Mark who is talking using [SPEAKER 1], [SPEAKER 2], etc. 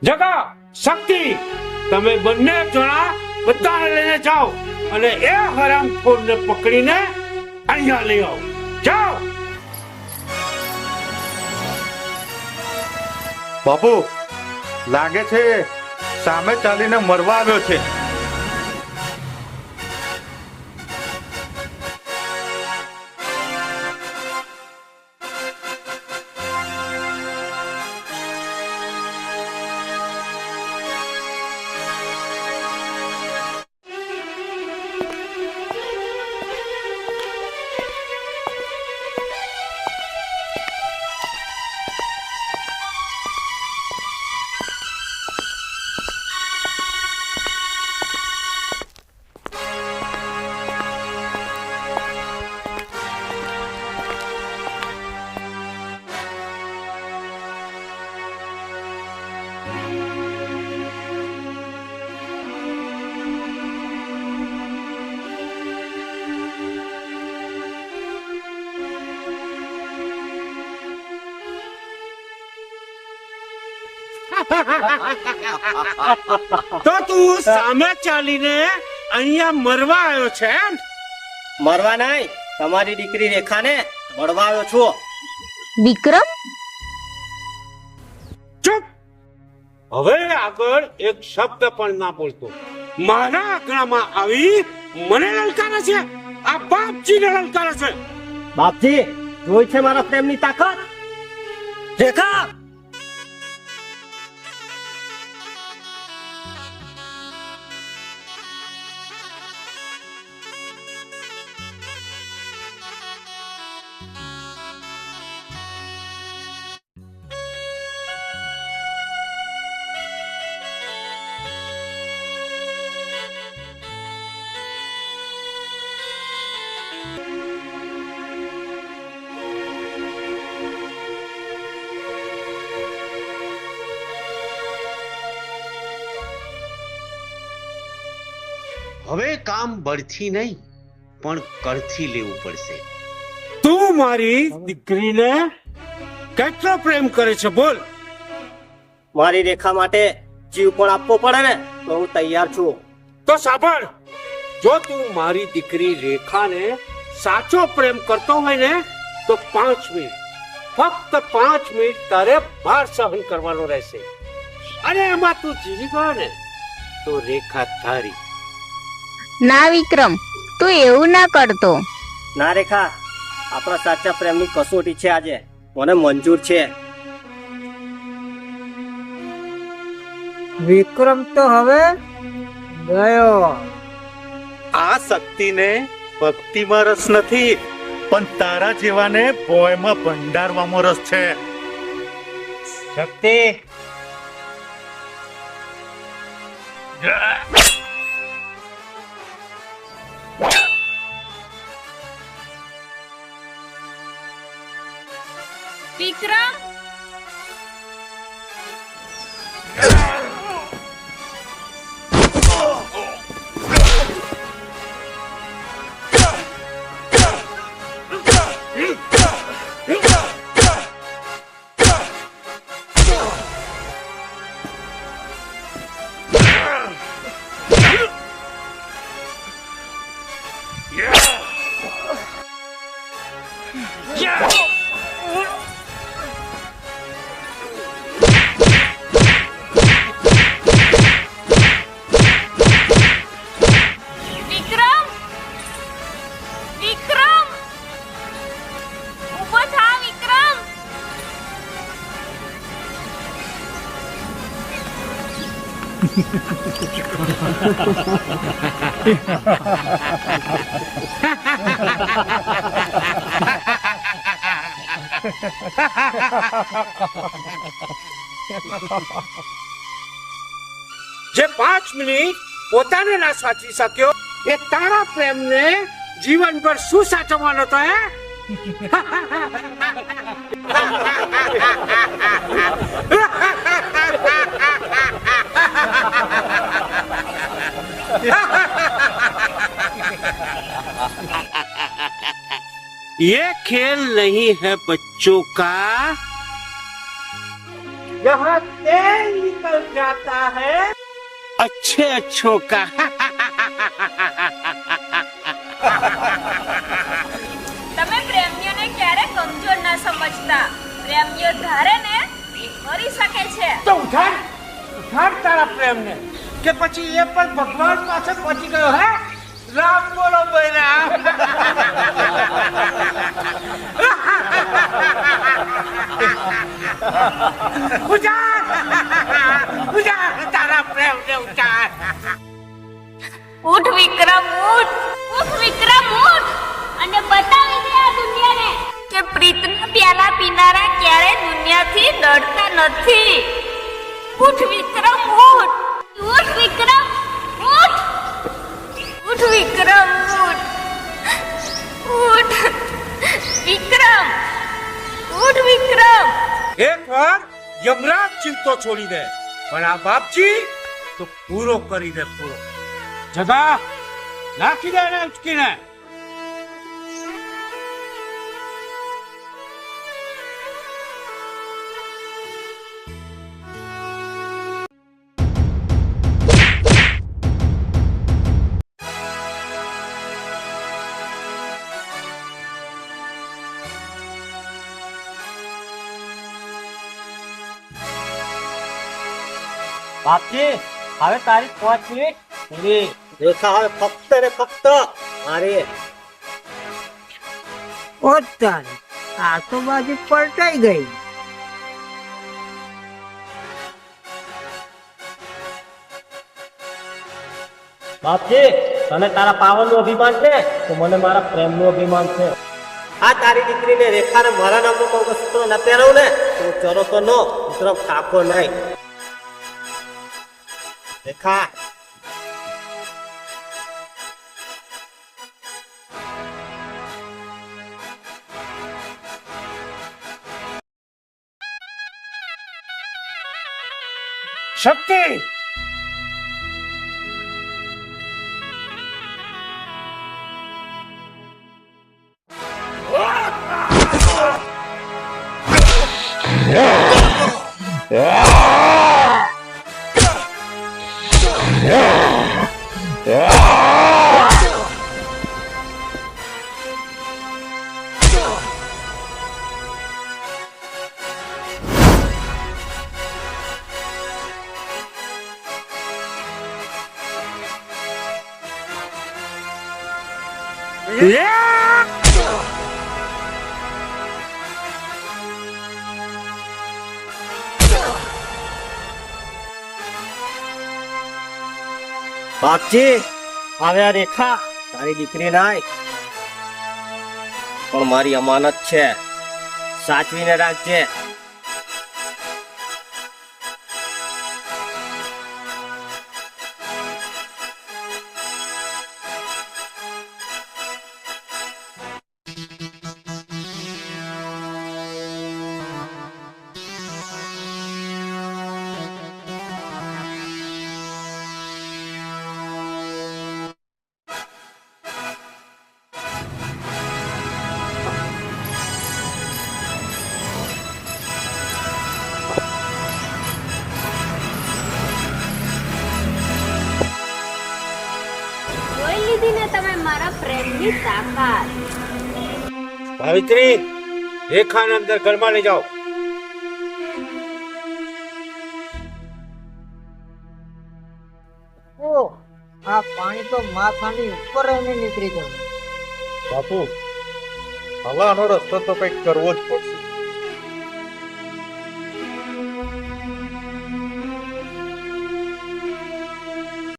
[SPEAKER 1] જગા શક્તિ તમે બંને જણા બધાને લઈને જાઓ અને એ હરામખોરને પકડીને અહીંયા લઈ આવો. જાઓ.
[SPEAKER 2] બાપુ લાગે છે સામે ચાલીને મરવા આવ્યો છે.
[SPEAKER 1] તો તું સામે ચાલીને અહીંયા મરવા આવ્યો છે એમ?
[SPEAKER 3] મરવા નહીં, તમારી દીકરી રેખાને મળવા આવ્યો છું.
[SPEAKER 4] વિક્રમ,
[SPEAKER 1] ચૂપ. હવે આગળ એક શબ્દ પણ ના બોલતો. મારા આંગણામાં આવી મને લલકારે છે. આ બાપજીને લલકારે છે.
[SPEAKER 3] બાપજી, જોઈ છે મારા પ્રેમની તાકાત? રેખા!
[SPEAKER 5] હવે કામ બળથી નહીં પણ કળથી લેવું પડશે.
[SPEAKER 1] તું મારી દીકરીને કેટલો પ્રેમ કરે છે બોલ.
[SPEAKER 3] મારી રેખા માટે જીવ પણ આપવો પડે ને તો હું તૈયાર છું.
[SPEAKER 1] તો સાંભળ, જો તું મારી દીકરી રેખાને સાચો પ્રેમ કરતો હોય ને તો 5 મિનિટ, ફક્ત 5 મિનિટ તારે ભાર સહન કરવાનો રહેશે. અને એમાં તું જીવી ગયો ને તો રેખા તારી.
[SPEAKER 4] ના વિક્રમ, તું એવું ના કરતો.
[SPEAKER 3] ના રેખા, આપણા સાચા પ્રેમની કસોટી છે આજે, મને મંજૂર છે.
[SPEAKER 6] વિક્રમ તો હવે ગયો.
[SPEAKER 2] આ શક્તિને ભક્તિમાં રસ નથી, પણ તારા જેવાને ભોયમાં ભંડારવામાં રસ છે.
[SPEAKER 3] શક્તિ,
[SPEAKER 4] વિક્રમ, વિક્રમ, ઊભો થા વિક્રમ.
[SPEAKER 1] જે 5 મિનિટ પોતાને ના સાચવી શક્યો એ તારા પ્રેમને જીવનભર શું સાચવવાનો તો હે? ये खेल नहीं है बच्चों का, जहाँ तेल निकल जाता है अच्छे अच्छों का
[SPEAKER 7] તમે પ્રેમીઓને ક્યારે કમજોર ના સમજતા. પ્રેમીઓ ધારે ને કરી શકે છે.
[SPEAKER 1] तो उठाड़ तारा प्रेम ने के પછી એ પણ ભગવાન પાસે પહોંચી ગયો હે. રામ બોલો ભાઈ રામ. ઉજાડ તારા પ્રેમ ને ઉજાડ.
[SPEAKER 7] ઉઠ વિક્રમ ઉઠ. ઉઠ વિક્રમ ઉઠ અને બતાવી દે આ દુનિયાને કે પ્રીતના પ્યાલા પીનારા ક્યારે દુનિયાથી ડરતા નથી. ઉઠ વિક્રમ ઉઠ. ઉઠ વિક્રમ ઉઠ. ઉઠ વિક્રમ ઉઠ. ઉઠ વિક્રમ. ઉઠ વિક્રમ.
[SPEAKER 1] એક વાર યમરાજ ચિંતો છોડી દે પણ આ બાપજી તો પૂરો કરી દે પૂરો. જગા નાખી દે ને ઉચકીને.
[SPEAKER 3] બાપજી હવે તારી 5 મિનિટ પૂરી. રેખા હવે ફક્ત ને ફક્ત મારી.
[SPEAKER 6] ઓ તારે આ તો બાજુ પલટાઈ ગઈ.
[SPEAKER 3] બાપજી તને તારા પાવનનું અભિમાન છે તો મને મારા પ્રેમનું અભિમાન છે. આ તારી દીકરીને રેખાને મારા નામનું મંગળસૂત્ર ન પહેરવું ને તો ચરો તો નો ઉતરમ કાકો નહીં. રેખા
[SPEAKER 1] શક્તિ
[SPEAKER 3] બાપજી હવે આ રેખા તારી દીકરી નાય પણ મારી અમાનત છે, સાચવીને રાખજે.
[SPEAKER 7] જોઈ લીધી ને તમે મારા પ્રેમની તાકાત.
[SPEAKER 1] ભાવિત્રી રેખાને અંદર ઘરમાં લઈ જાઓ.
[SPEAKER 6] ઓ આ પાણી તો માથાની ઉપર રહીને નીકળી ગયું.
[SPEAKER 2] બાપુ હવે આનો રસ્તો તો કંઈક કરવો જ પડશે.